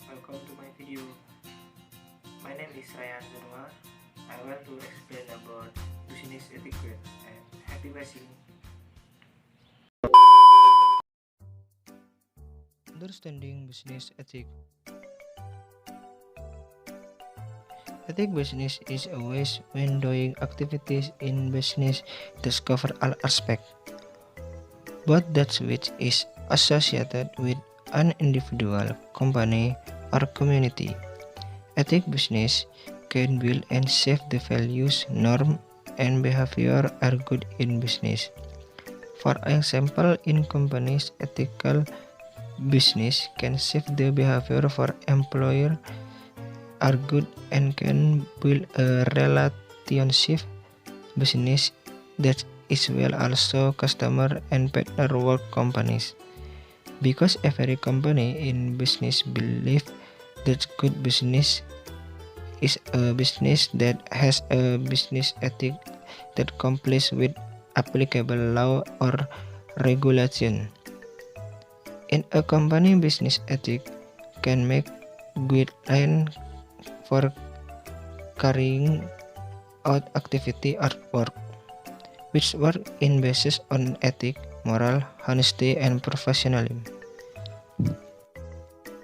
welcome to my video. My name is Ryan Zanwa. I want to explain about business etiquette and happy bashing. Understanding business ethics. Ethic business is a way when doing activities in business that cover all aspects, both that which is associated with an individual, company, or community. Ethic business can build and shape the values, norm, and behavior are good in business. For example, in companies, ethical business can shape the behavior for employer are good and can build a relationship business that is well also customer and partner work companies, because every company in business believe that good business is a business that has a business ethic that complies with applicable law or regulation. In a company, business ethic can make guidelines for carrying out activity or work, which work in basis on ethic, moral, honesty, and professionalism.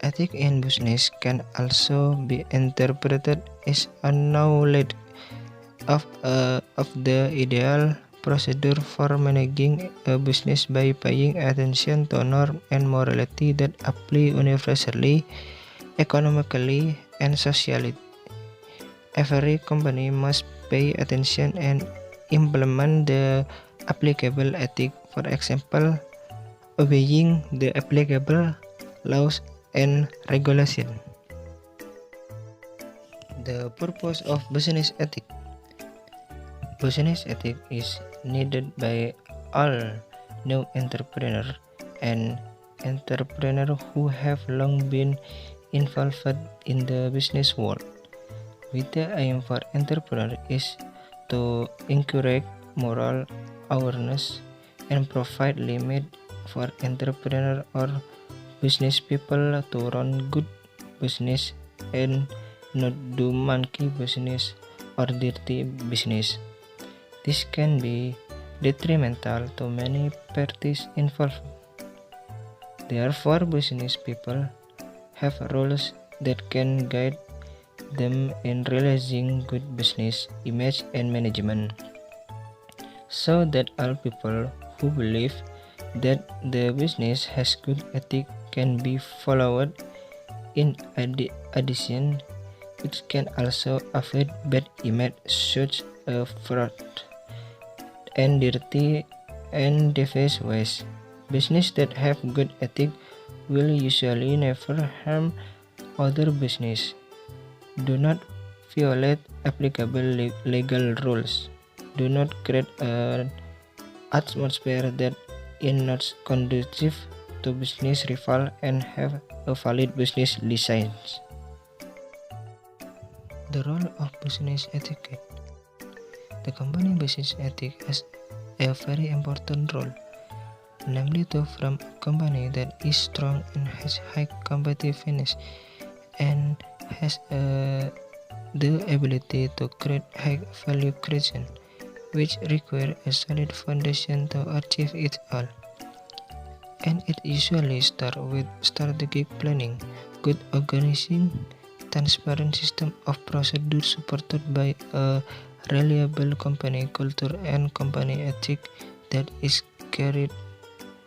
Ethic in business can also be interpreted as a knowledge of the ideal procedure for managing a business by paying attention to norm and morality that apply universally, economically, and socially. Every company must pay attention and implement the applicable ethic, for example, obeying the applicable laws and regulations. The purpose of business ethic. Business ethic is needed by all new entrepreneurs and entrepreneurs who have long been involved in the business world, with the aim for entrepreneur is to encourage moral awareness and provide limit for entrepreneur or business people to run good business and not do monkey business or dirty business. This can be detrimental to many parties involved. Therefore, business people have rules that can guide them in realizing good business image and management, so that all people who believe that the business has good ethic can be followed. In addition, it can also avoid bad image such as fraud and dirty and devious ways. Business that have good ethic will usually never harm other business, do not violate applicable legal rules, do not create an atmosphere that is not conducive to business rival, and have a valid business license. The role of business etiquette. The company business ethic has a very important role, namely to form a company that is strong and has high competitiveness and has the ability to create high value creation, which require a solid foundation to achieve it all. And it usually starts with strategic planning, good organizing, transparent system of procedure supported by a reliable company culture and company ethic that is carried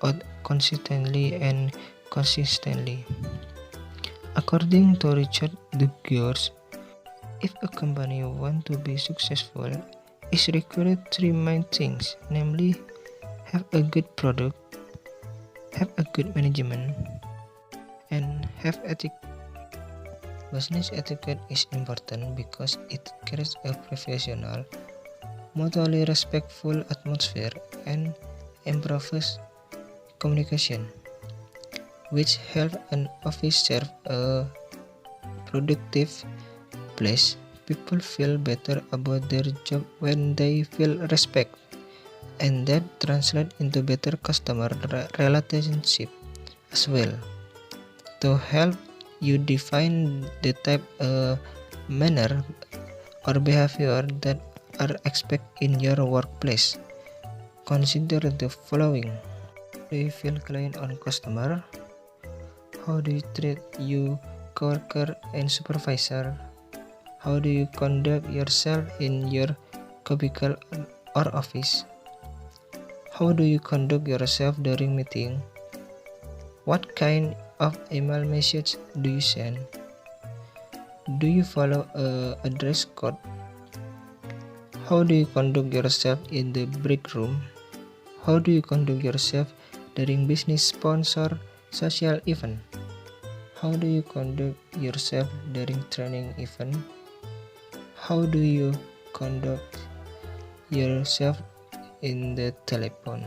out consistently and consistently. According to Richard Duggiors, if a company wants to be successful, it requires three main things, namely have a good product, have a good management, and have ethic. Business etiquette is important because it creates a professional, mutually respectful atmosphere and improves communication, which help an office serve a productive place. People feel better about their job when they feel respect, and that translates into better customer relationship as well. To help you define the type, manner, or behavior that are expected in your workplace. Consider the following. Do you feel client or customer? How do you treat your coworker and supervisor? How do you conduct yourself in your cubicle or office? How do you conduct yourself during meeting? What kind of email message do you send? Do you follow a dress code? How do you conduct yourself in the break room? How do you conduct yourself during business sponsor social event? How do you conduct yourself during training event? How do you conduct yourself in the telephone?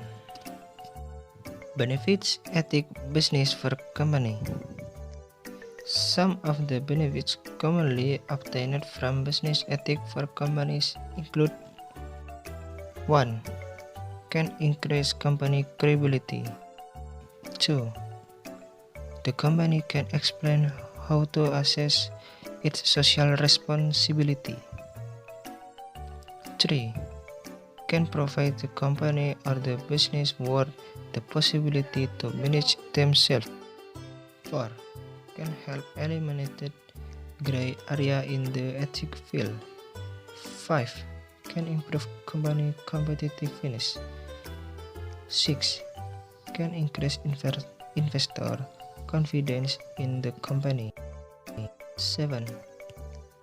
Benefits ethic business for company. Some of the benefits commonly obtained from business ethic for companies include: 1. Can increase company credibility. 2. The company can explain how to assess its social responsibility. 3. Can provide the company or the business with the possibility to manage themselves. 4. Can help eliminate gray area in the ethic field. 5. Can improve company competitiveness. 6. Can increase investor confidence in the company. 7.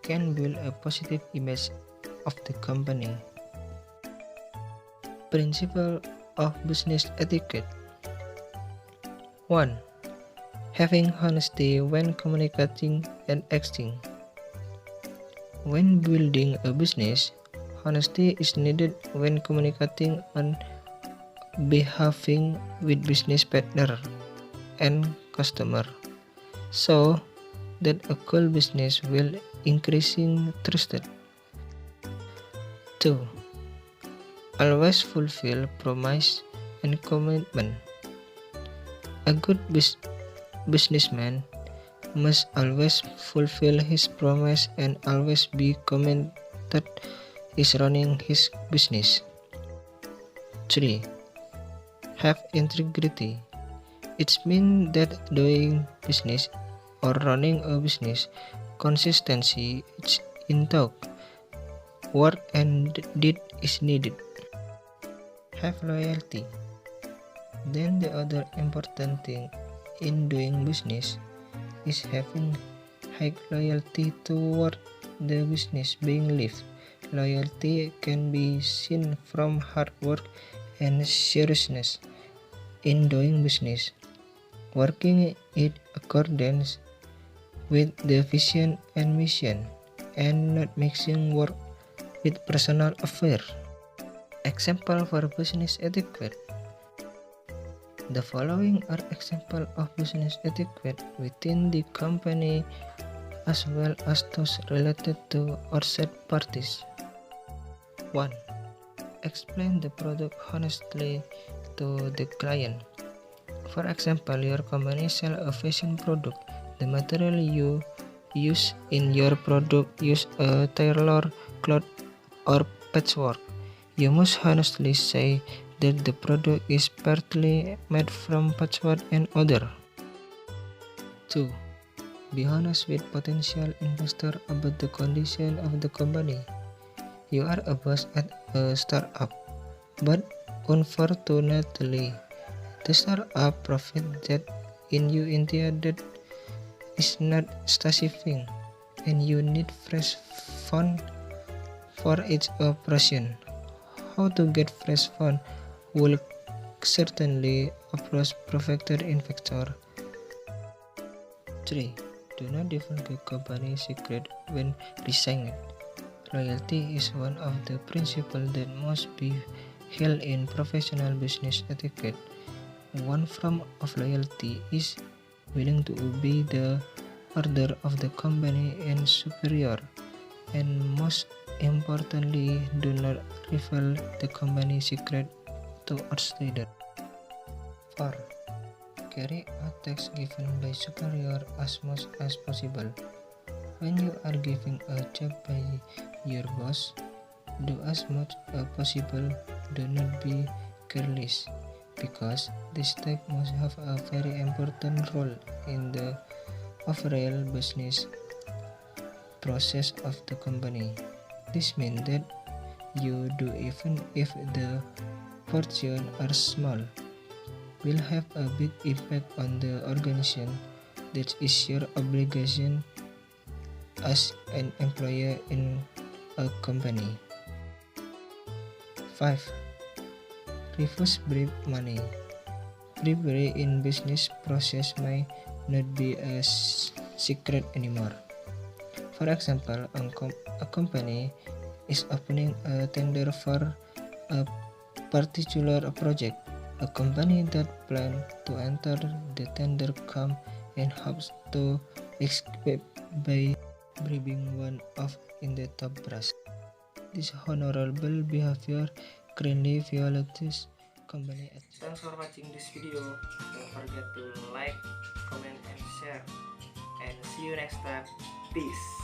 Can build a positive image of the company. Principle of business etiquette. 1. Having honesty when communicating and acting. When building a business, honesty is needed when communicating and behaving with business partner and customer, so that a cool business will increasing trusted. 2. Always fulfill promise and commitment. A good businessman must always fulfill his promise and always be committed is running his business. 3. Have integrity. It means that doing business or running a business, consistency in talk, word and deed is needed. Have loyalty. Then the other important thing in doing business is having high loyalty toward the business being lived. Loyalty can be seen from hard work and seriousness in doing business, working in accordance with the vision and mission, and not mixing work with personal affair. Example for business etiquette. The following are examples of business etiquette within the company as well as those related to outside parties. 1. Explain the product honestly to the client. For example, your company sells a fashion product. The material you use in your product use a tailor cloth or patchwork. You must honestly say that the product is partly made from patchwork and other. 2. Be honest with potential investor about the condition of the company. You are a boss at a startup, but unfortunately, the startup profit that in you India that is not sufficient, and you need fresh fund for its operation. How to get fresh fund will certainly approach protected investor. 3. Do not divulge company secret when resigning. Loyalty is one of the principles that must be held in professional business etiquette. One form of loyalty is willing to obey the order of the company and superior, and most importantly, do not reveal the company secret to outsiders. 4. carry out tasks given by superior as much as possible. When you are giving a job by your boss, do as much as possible. Do not be careless, because this task must have a very important role in the overall business process of the company. This means that you do, even if the portions are small, will have a big impact on the organization. That is your obligation as an employer in a company. 5. Refuse bribe money. Bribery in business process may not be a secret anymore. For example, a company is opening a tender for a particular project. A company that plans to enter the tender comes and hopes to escape by bribing one of in the top brass. This honorable behavior clearly violates company ethics. Thanks for watching this video. Don't forget to like, comment, and share. And see you next time. Peace.